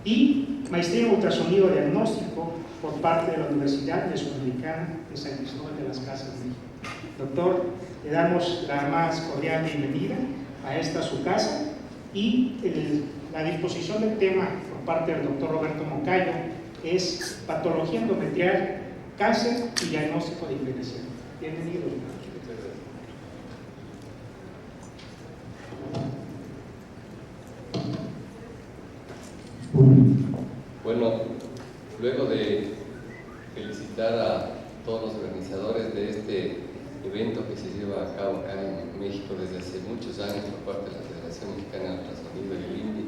y maestría en ultrasonido diagnóstico por parte de la Universidad Mesoamericana de San Cristóbal de las Casas, México. Doctor, le damos la más cordial bienvenida a esta su casa y la disposición del tema por parte del doctor Roberto Moncayo es patología endometrial, cáncer y diagnóstico diferencial. Bienvenido. Bueno, luego de felicitar a todos los organizadores de este evento que se lleva a cabo acá en México desde hace muchos años por parte de la Federación Mexicana de Ultrasonido y el INDI,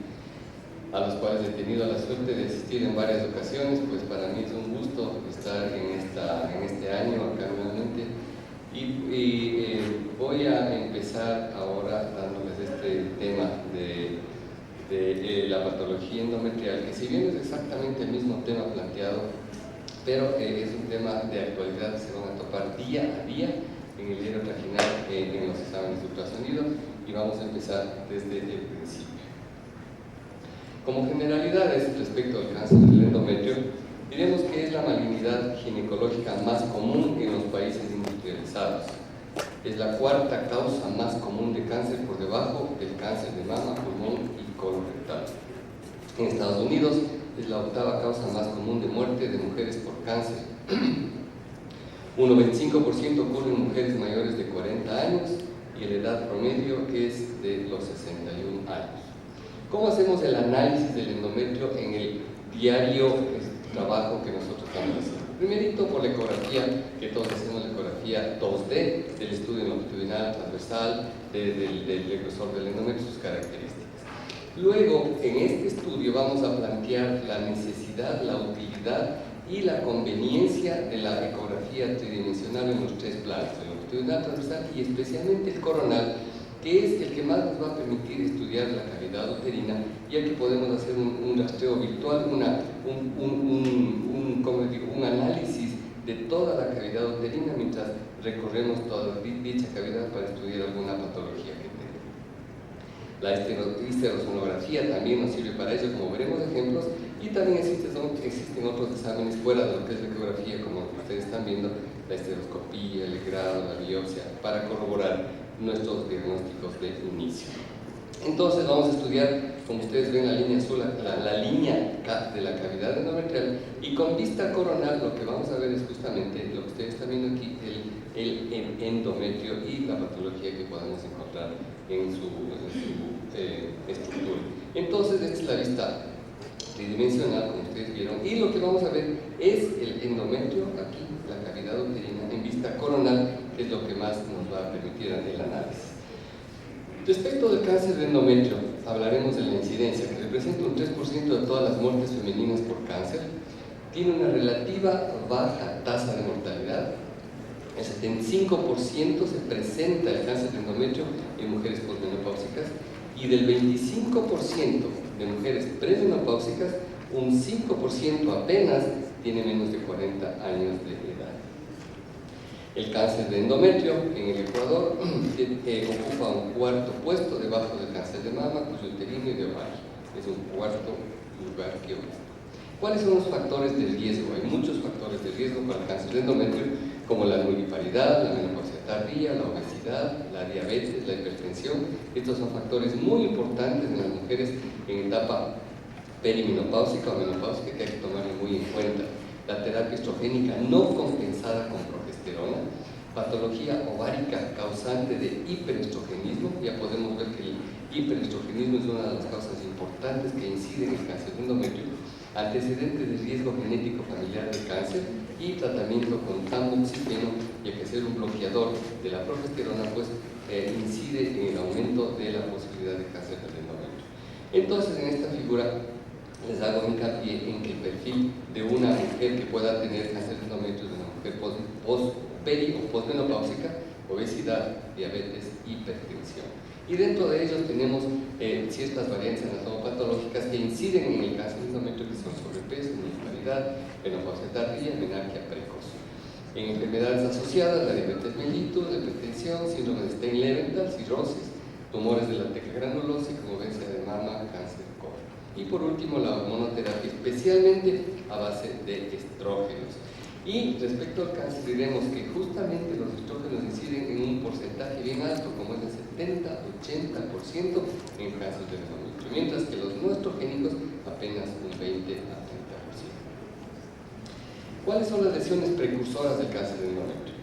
a los cuales he tenido la suerte de asistir en varias ocasiones, pues para mí es un gusto estar en este año acá nuevamente. Y voy a empezar ahora dándoles este tema de la patología endometrial, que si bien es exactamente el mismo tema planteado, pero es un tema de actualidad que se van a topar día a día en el diario traginal, en los exámenes de ultrasonido, y vamos a empezar desde el principio. Como generalidades respecto al cáncer del endometrio, diremos que es la malignidad ginecológica más común en los países industrializados. Es la cuarta causa más común de cáncer por debajo del cáncer de mama, pulmón y colon rectal. En Estados Unidos es la octava causa más común de muerte de mujeres por cáncer. Un 95% ocurre en mujeres mayores de 40 años y la edad promedio es de los 61 años. ¿Cómo hacemos el análisis del endometrio en el diario trabajo que nosotros estamos haciendo? Primerito por la ecografía, que todos hacemos la ecografía 2D del estudio longitudinal transversal del grosor del endometrio y sus características. Luego, en este estudio vamos a plantear la necesidad, la utilidad y la conveniencia de la ecografía tridimensional en los tres planos, el longitudinal transversal y especialmente el coronal, que es el que más nos va a permitir estudiar la cavidad uterina, ya que podemos hacer un rastreo virtual, un análisis de toda la cavidad uterina mientras recorremos toda dicha cavidad para estudiar alguna patología que tenga. La histerosonografía también nos sirve para ello, como veremos ejemplos, y también existen otros exámenes fuera de lo que es la ecografía, como ustedes están viendo, la esteroscopía, el grado, la biopsia, para corroborar nuestros diagnósticos de inicio. Entonces vamos a estudiar, como ustedes ven, la línea azul, la línea de la cavidad endometrial, y con vista coronal lo que vamos a ver es justamente lo que ustedes están viendo aquí, el endometrio y la patología que podemos encontrar en su estructura. Entonces esta es la vista tridimensional, como ustedes vieron, y lo que vamos a ver es el endometrio, aquí la cavidad uterina en vista coronal, que es lo que más nos va a permitir el análisis. Respecto del cáncer de endometrio, hablaremos de la incidencia, que representa un 3% de todas las muertes femeninas por cáncer, tiene una relativa baja tasa de mortalidad, el 75% se presenta el cáncer de endometrio en mujeres posmenopáusicas, y del 25% de mujeres premenopáusicas, un 5% apenas tiene menos de 40 años de edad. El cáncer de endometrio en el Ecuador ocupa un cuarto puesto debajo del cáncer de mama, cuyo uterino y de ovario. Es un cuarto lugar que ocupa. ¿Cuáles son los factores de riesgo? Hay muchos factores de riesgo para el cáncer de endometrio, como la nulliparidad, la menopausia tardía, la obesidad, la diabetes, la hipertensión. Estos son factores muy importantes en las mujeres en etapa perimenopáusica o menopáusica que hay que tomarlo muy en cuenta. La terapia estrogénica no compensada con progesterona, patología ovárica causante de hiperestrogenismo. Ya podemos ver que el hiperestrogenismo es una de las causas importantes que inciden en el cáncer de endometrio, antecedentes de riesgo genético familiar de cáncer y tratamiento con tamoxifeno, ya que ser un bloqueador de la progesterona pues incide en el aumento de la posibilidad de cáncer del endometrio. Entonces, en esta figura les hago hincapié en que el perfil de una mujer que pueda tener cáncer de endometrio es una mujer peri o posmenopáusica, obesidad, diabetes, hipertensión. Y dentro de ellos tenemos ciertas variantes anatomopatológicas que inciden en el cáncer de endometrio, que son sobrepeso, nulliparidad, menopausia tardía, menarquia precoz. En enfermedades asociadas, la diabetes mellitus, la hipertensión, síndrome de Stein-Leventhal, cirrosis, tumores de la teca granulosa y como ven, de mama, cáncer de colon. Y por último, la hormonoterapia, especialmente a base de estrógenos. Y respecto al cáncer, diremos que justamente los estrógenos inciden en un porcentaje bien alto, como es el 70-80% en casos de endometrio, mientras que los no estrogénicos apenas un 20-30%. ¿Cuáles son las lesiones precursoras del cáncer de endometrio?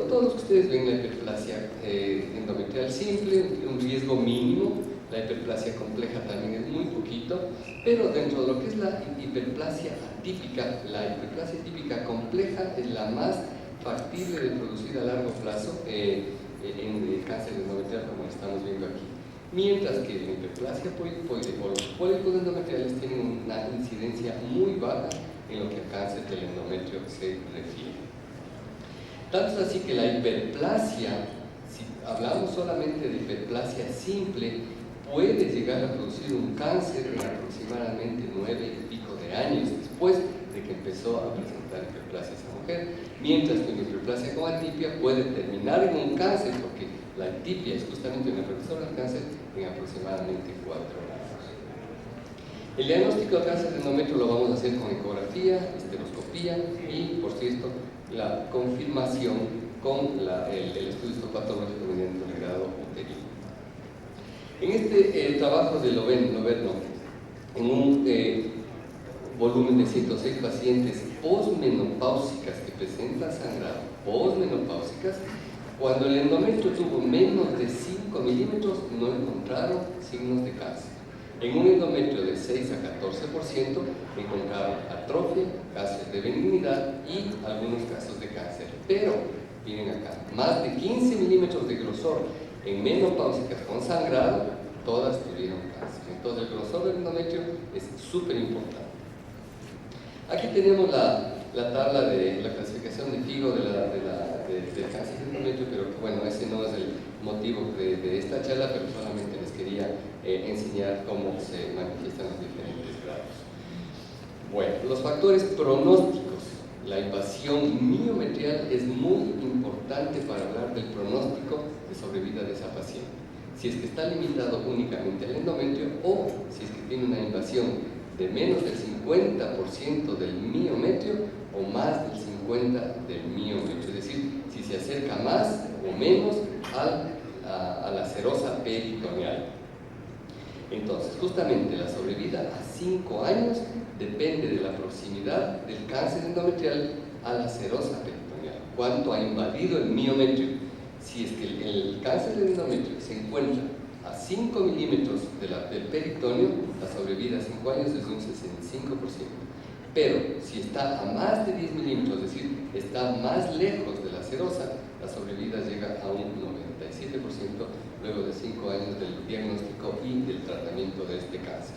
Todos los que ustedes ven, la hiperplasia endometrial simple, un riesgo mínimo. La hiperplasia compleja también es muy poquito, pero dentro de lo que es la hiperplasia atípica, la hiperplasia atípica compleja es la más factible de producir a largo plazo en el cáncer endometrial, como estamos viendo aquí. Mientras que la hiperplasia polipoide o los pólipos endometriales tienen una incidencia muy baja en lo que al cáncer del endometrio se refiere. Tanto es así que la hiperplasia, si hablamos solamente de hiperplasia simple, puede llegar a producir un cáncer en aproximadamente 9 y pico de años después de que empezó a presentar hiperplasia esa mujer, mientras que una hiperplasia con atipia puede terminar en un cáncer, porque la atipia es justamente una precursora del cáncer, en aproximadamente 4 años. El diagnóstico del cáncer de endometrio lo vamos a hacer con ecografía, esteroscopía y, por cierto, la confirmación con el estudio histopatológico mediante el grado uterino. En este trabajo de Loveno, en un volumen de 106 pacientes posmenopáusicas que presentan sangrado, posmenopáusicas, cuando el endometrio tuvo menos de 5 milímetros no encontraron signos de cáncer. En un endometrio de 6 a 14% encontraron atrofia, casos de benignidad y algunos casos de cáncer. Pero, miren acá, más de 15 milímetros de grosor en menopáusicas con sangrado, todas tuvieron cáncer. Entonces el grosor del endometrio es súper importante. Aquí tenemos la tabla de la clasificación de FIGO del cáncer de endometrio, pero bueno, ese no es el motivo de esta charla, pero solamente les quería enseñar cómo se manifiestan los diferentes grados. Bueno, los factores pronósticos. La invasión miometrial es muy importante para hablar del pronóstico de sobrevida de esa paciente. Si es que está limitado únicamente al endometrio o si es que tiene una invasión de menos del 50% del miometrio o más del 50% del miometrio, es decir, si se acerca más o menos a la serosa peritoneal. Entonces, justamente la sobrevida a 5 años depende de la proximidad del cáncer endometrial a la serosa peritoneal. ¿Cuánto ha invadido el miometrio? Si es que el cáncer del endometrio se encuentra a 5 milímetros del peritoneo, la sobrevida a 5 años es de un 65%. Pero si está a más de 10 milímetros, es decir, está más lejos de la serosa, la sobrevida llega a un 97% luego de 5 años del diagnóstico y del tratamiento de este cáncer.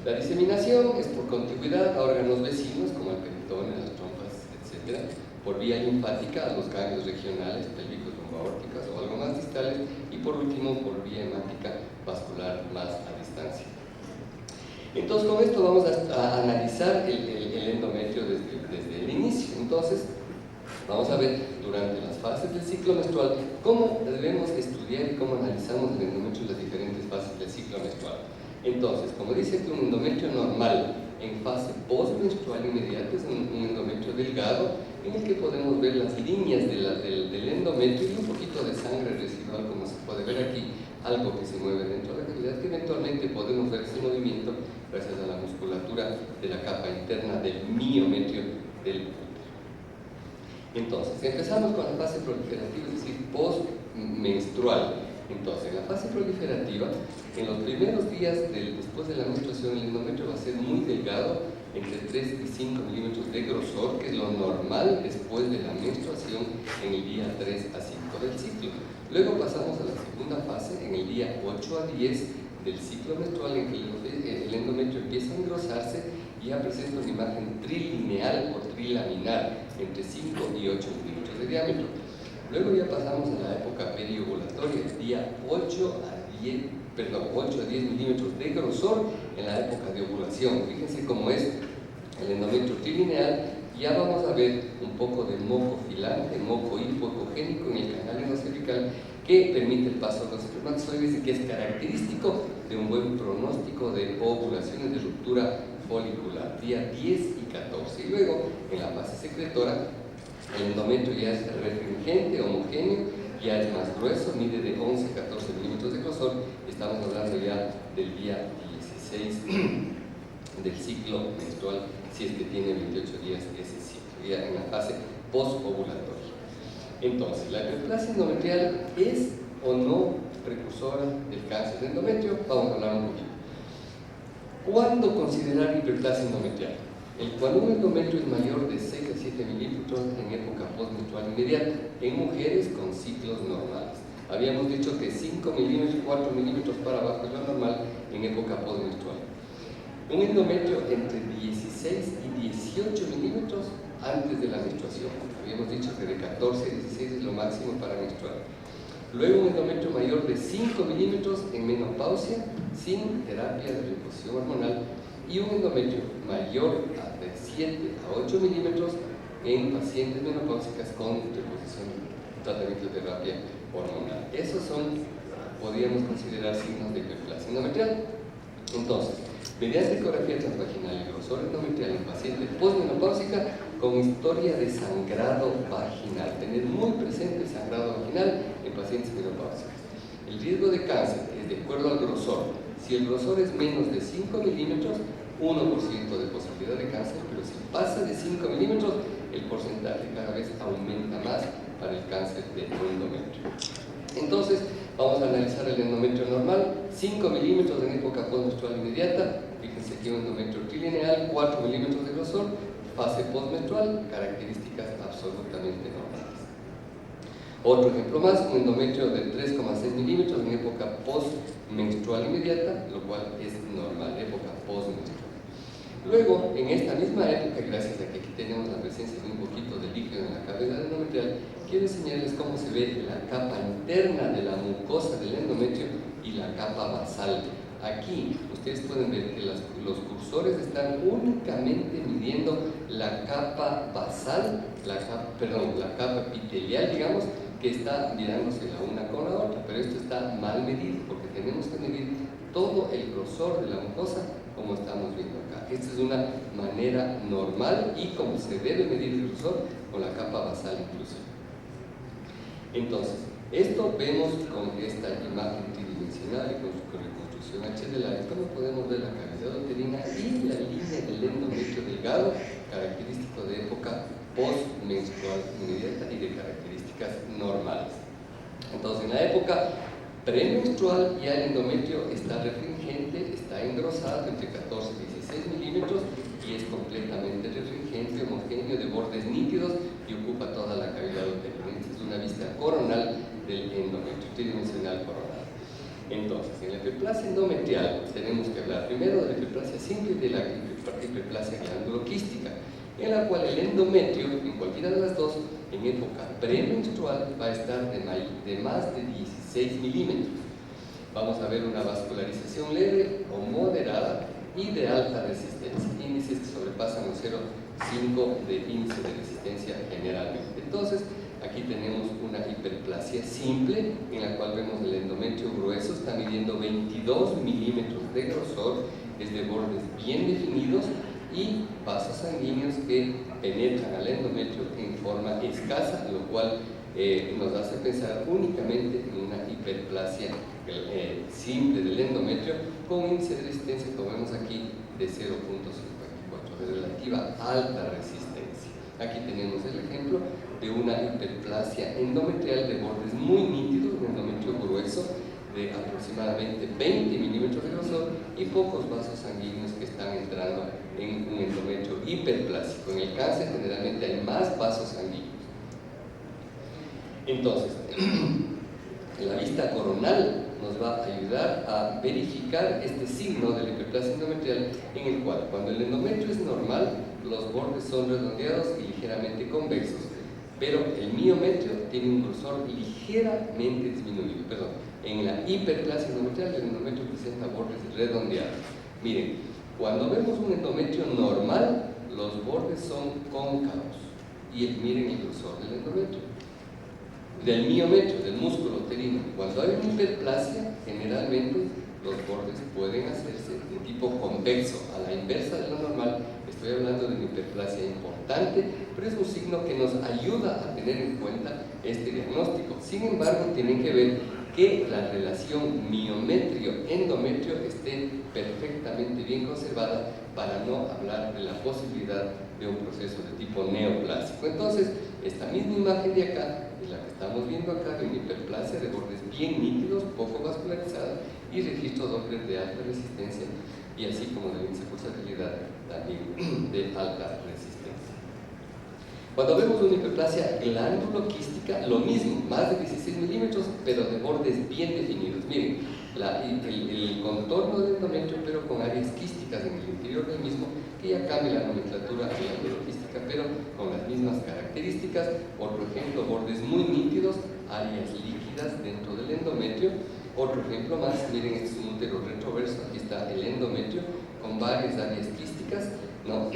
La diseminación es por contigüidad a órganos vecinos como el peritoneo, las trompas, etc., por vía linfática a los ganglios regionales, pélvicos, lumboaórticas o algo más distales, y por último por vía hemática vascular más a distancia. Entonces, con esto vamos a analizar el endometrio desde el inicio. Entonces, vamos a ver durante las fases del ciclo menstrual cómo debemos estudiar y cómo analizamos el endometrio en las diferentes fases del ciclo menstrual. Entonces, como dice aquí, un endometrio normal en fase postmenstrual inmediata es un endometrio delgado en el que podemos ver las líneas del endometrio y un poquito de sangre residual, como se puede ver aquí, algo que se mueve dentro de la cavidad, que eventualmente podemos ver ese movimiento gracias a la musculatura de la capa interna del miometrio del útero. Entonces, empezamos con la fase proliferativa, es decir, postmenstrual. Entonces, en la fase proliferativa, en los primeros días después de la menstruación, el endometrio va a ser muy delgado, entre 3 y 5 milímetros de grosor, que es lo normal después de la menstruación en el día 3 a 5 del ciclo. Luego pasamos a la segunda fase, en el día 8 a 10 del ciclo menstrual, en que el endometrio empieza a engrosarse y ya presenta una imagen trilineal o trilaminar, entre 5 y 8 milímetros de diámetro. Luego ya pasamos a la época periovulatoria, día 8 a 10 milímetros de grosor en la época de ovulación. Fíjense cómo es el endometrio trilineal. Ya vamos a ver un poco de moco filante, moco hipoecogénico en el canal endocervical que permite el paso de los espermatozoides y que es característico de un buen pronóstico de ovulaciones de ruptura folicular, día 10 y 14. Y luego, en la fase secretora, el endometrio ya es refringente, homogéneo, ya es más grueso, mide de 11 a 14 milímetros de grosor. Estamos hablando ya del día 16 del ciclo menstrual, si es que tiene 28 días ese ciclo, ya en la fase postovulatoria. Entonces, ¿la hiperplasia endometrial es o no precursora del cáncer de endometrio? Vamos a hablar un poquito. ¿Cuándo considerar hiperplasia endometrial? Cuando un endometrio es mayor de 6 a 7 milímetros en época postmenstrual inmediata, en mujeres con ciclos normales. Habíamos dicho que 5 milímetros, 4 milímetros para abajo es lo normal en época postmenstrual. Un endometrio entre 16 y 18 milímetros antes de la menstruación. Habíamos dicho que de 14 a 16 es lo máximo para menstruar. Luego un endometrio mayor de 5 milímetros en menopausia sin terapia de reposición hormonal, y un endometrio mayor de 7 a 8 milímetros en pacientes menopáusicas con reposición, tratamiento de terapia hormonal. Esos son, podríamos considerar, signos de hiperplasia endometrial. Entonces, mediante ecografía transvaginal y grosor endometrial en paciente posmenopáusica con historia de sangrado vaginal. Tener muy presente el sangrado vaginal en pacientes menopáusicos. El riesgo de cáncer es de acuerdo al grosor. Si el grosor es menos de 5 milímetros, 1% de posibilidad de cáncer, pero si pasa de 5 milímetros, el porcentaje cada vez aumenta más para el cáncer de endometrio. Entonces, vamos a analizar el endometrio normal, 5 milímetros en época postmenstrual inmediata, fíjense que un endometrio trilineal, 4 milímetros de grosor, fase postmenstrual, características absolutamente normales. Otro ejemplo más, un endometrio de 3,6 milímetros en época postmenstrual inmediata, lo cual es normal, época postmenstrual. Luego, en esta misma época, gracias a que aquí tenemos la presencia de un poquito de líquido en la cavidad endometrial, quiero enseñarles cómo se ve la capa interna de la mucosa del endometrio y la capa basal. Aquí ustedes pueden ver que los cursores están únicamente midiendo la capa basal, la capa epitelial, digamos, que está mirándose la una con la otra, pero esto está mal medido porque tenemos que medir todo el grosor de la mucosa como estamos viendo acá. Esta es una manera normal y como se debe medir el grosor con la capa basal inclusive. Entonces, esto vemos con esta imagen tridimensional y con su reconstrucción H de la cómo podemos ver la cavidad uterina y la línea del endometrio delgado, característico de época postmenstrual inmediata y de características normales. Entonces, en la época premenstrual ya el endometrio está refringente, está engrosado entre 14 y 16 milímetros y es completamente refringente, homogéneo, de bordes nítidos y ocupa toda la cavidad uterina. Esta es una vista coronal del endometrio, tridimensional coronal. Entonces, en la hiperplasia endometrial tenemos que hablar primero de la hiperplasia simple y de la hiperplasia glanduloquística, en la cual el endometrio, en cualquiera de las dos, en época premenstrual va a estar de más de 16 milímetros. Vamos a ver una vascularización leve o moderada y de alta resistencia, índices que sobrepasan los 0,5 de índice de resistencia generalmente. Entonces, aquí tenemos una hiperplasia simple, en la cual vemos el endometrio grueso, está midiendo 22 milímetros de grosor, es de bordes bien definidos y vasos sanguíneos que penetran al endometrio en forma escasa, lo cual nos hace pensar únicamente en una hiperplasia simple del endometrio con índice de resistencia, como vemos aquí, de 0,54, de relativa alta resistencia. Aquí tenemos el ejemplo de una hiperplasia endometrial de bordes muy nítidos, un endometrio grueso de aproximadamente 20 milímetros de grosor y pocos vasos sanguíneos que están entrando en un endometrio hiperplásico. En el cáncer generalmente hay más vasos sanguíneos. Entonces, la vista coronal nos va a ayudar a verificar este signo de la hiperplasia endometrial, en el cual, cuando el endometrio es normal, los bordes son redondeados y ligeramente convexos, pero el miometrio tiene un grosor ligeramente disminuido. En la hiperplasia endometrial, el endometrio presenta bordes redondeados. Miren, cuando vemos un endometrio normal, los bordes son cóncavos. Y miren el grosor del endometrio, del miometrio, del músculo uterino. Cuando hay una hiperplasia, generalmente los bordes pueden hacerse de tipo convexo, a la inversa de lo normal. Estoy hablando de una hiperplasia importante, pero es un signo que nos ayuda a tener en cuenta este diagnóstico. Sin embargo, tienen que ver que la relación miometrio-endometrio esté perfectamente bien conservada para no hablar de la posibilidad de un proceso de tipo neoplásico. Entonces, esta misma imagen de acá es la que estamos viendo acá, de una hiperplasia de bordes bien nítidos, poco vascularizada y registro Doppler de alta resistencia, y así como de índice de pulsatilidad también de alta resistencia. Cuando vemos una hiperplasia glanduloquística, lo mismo, más de 16 milímetros, pero de bordes bien definidos. Miren, el contorno del endometrio, pero con áreas quísticas en el interior del mismo, que ya cambia la nomenclatura glanduloquística, pero con las mismas características. Otro ejemplo, bordes muy nítidos, áreas líquidas dentro del endometrio. Otro ejemplo más, miren, este es un útero retroverso, aquí está el endometrio, con varias áreas quísticas, ¿no?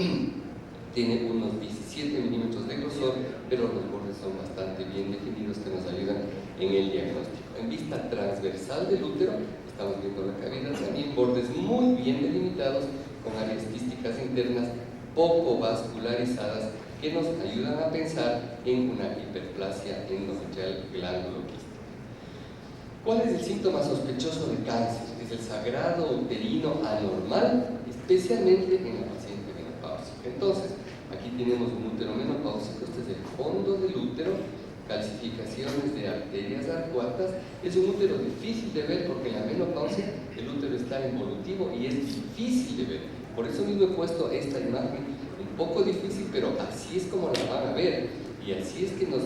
Tiene unos 17 milímetros de grosor, pero los bordes son bastante bien definidos que nos ayudan en el diagnóstico. En vista transversal del útero, estamos viendo la cavidad también, bordes muy bien delimitados, con áreas quísticas internas poco vascularizadas, que nos ayudan a pensar en una hiperplasia endometrial glanduloquística. ¿Cuál es el síntoma sospechoso de cáncer? Es el sangrado uterino anormal, especialmente en la paciente menopáusica. Entonces, aquí tenemos un útero menopáusico, este es el fondo del útero, calcificaciones de arterias arcuatas. Es un útero difícil de ver porque en la menopausia el útero está involutivo y es difícil de ver. Por eso mismo he puesto esta imagen un poco difícil, pero así es como la van a ver y así es que nos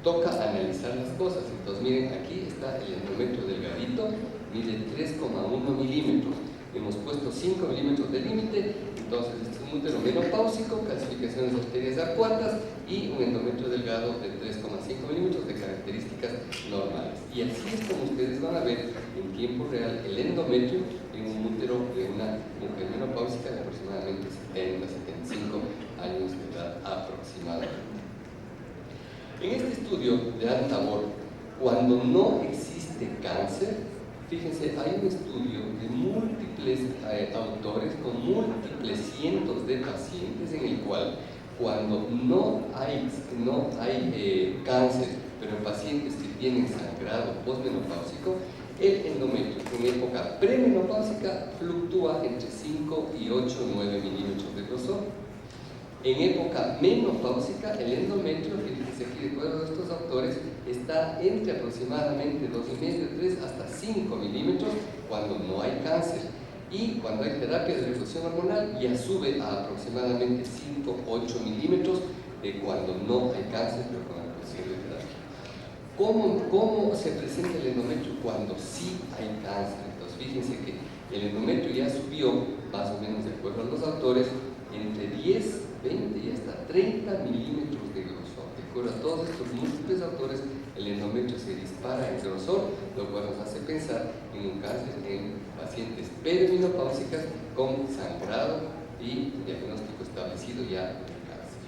toca analizar las cosas. Entonces miren, aquí está el endometrio delgadito, mide 3,1 milímetros. Hemos puesto 5 milímetros de límite. Entonces este es un útero menopáusico, calcificaciones de arterias arcuatas y un endometrio delgado de 3,5 milímetros de características normales. Y así es como ustedes van a ver en tiempo real el endometrio en un útero de una mujer menopáusica de aproximadamente 70-75 años de edad aproximadamente. En este estudio de Ann-Tabor, cuando no existe cáncer, fíjense, hay un estudio de múltiples autores con múltiples cientos de pacientes en el cual, cuando no hay cáncer, pero en pacientes que tienen sangrado postmenopáusico, el endometrio en época premenopáusica fluctúa entre 5 y 8 o 9 milímetros de grosor. En época menopáusica, el endometrio, fíjense aquí de acuerdo a estos autores, está entre aproximadamente 2,5, 3 hasta 5 milímetros cuando no hay cáncer. Y cuando hay terapia de refusión hormonal, ya sube a aproximadamente 5, 8 milímetros de cuando no hay cáncer, pero con la posible terapia. ¿Cómo se presenta el endometrio cuando sí hay cáncer? Entonces, fíjense que el endometrio ya subió, más o menos de acuerdo a los autores, entre 10, 20 y hasta 30 milímetros de grosor. De acuerdo a todos estos múltiples autores, el endometrio se dispara en grosor, lo cual nos hace pensar en un cáncer en pacientes perimenopáusicas con sangrado y diagnóstico establecido ya de cáncer.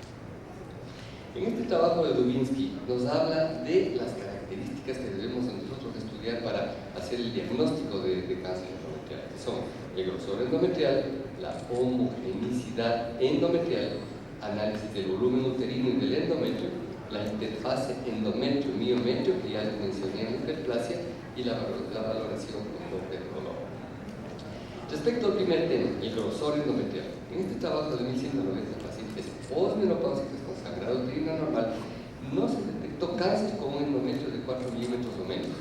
En este trabajo de Dubinsky nos habla de las características que debemos nosotros estudiar para hacer el diagnóstico de cáncer endometrial, que son el grosor endometrial, la homogenicidad endometrial, análisis del volumen uterino y del endometrio, la interfase endometrio-miometrio, que ya les mencioné en la hiperplasia, y la valoración con Doppler color. Respecto al primer tema, el grosor endometrial, en este trabajo de 1190 pacientes postmenopáusicos con sangrado uterino normal, no se detectó cáncer con un endometrio de 4 milímetros o menos.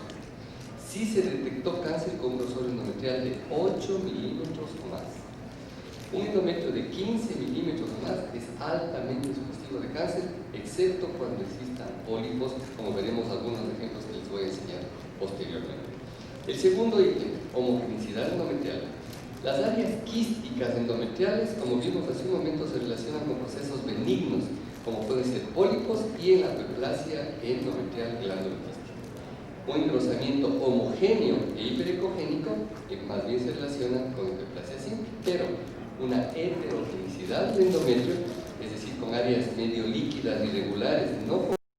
Sí se detectó cáncer con un grosor endometrial de 8 milímetros o más. Un endometrio de 15 milímetros o más es altamente sugestivo de cáncer, excepto cuando existan pólipos, como veremos algunos ejemplos que les voy a enseñar posteriormente. El segundo ítem, homogenicidad endometrial. Las áreas quísticas endometriales, como vimos hace un momento, se relacionan con procesos benignos, como pueden ser pólipos y en la hiperplasia endometrial glanduloquística. Un engrosamiento homogéneo e hiperecogénico, que más bien se relaciona con hiperplasia simple, pero una heterogenicidad del endometrio, es decir, con áreas medio líquidas, irregulares, no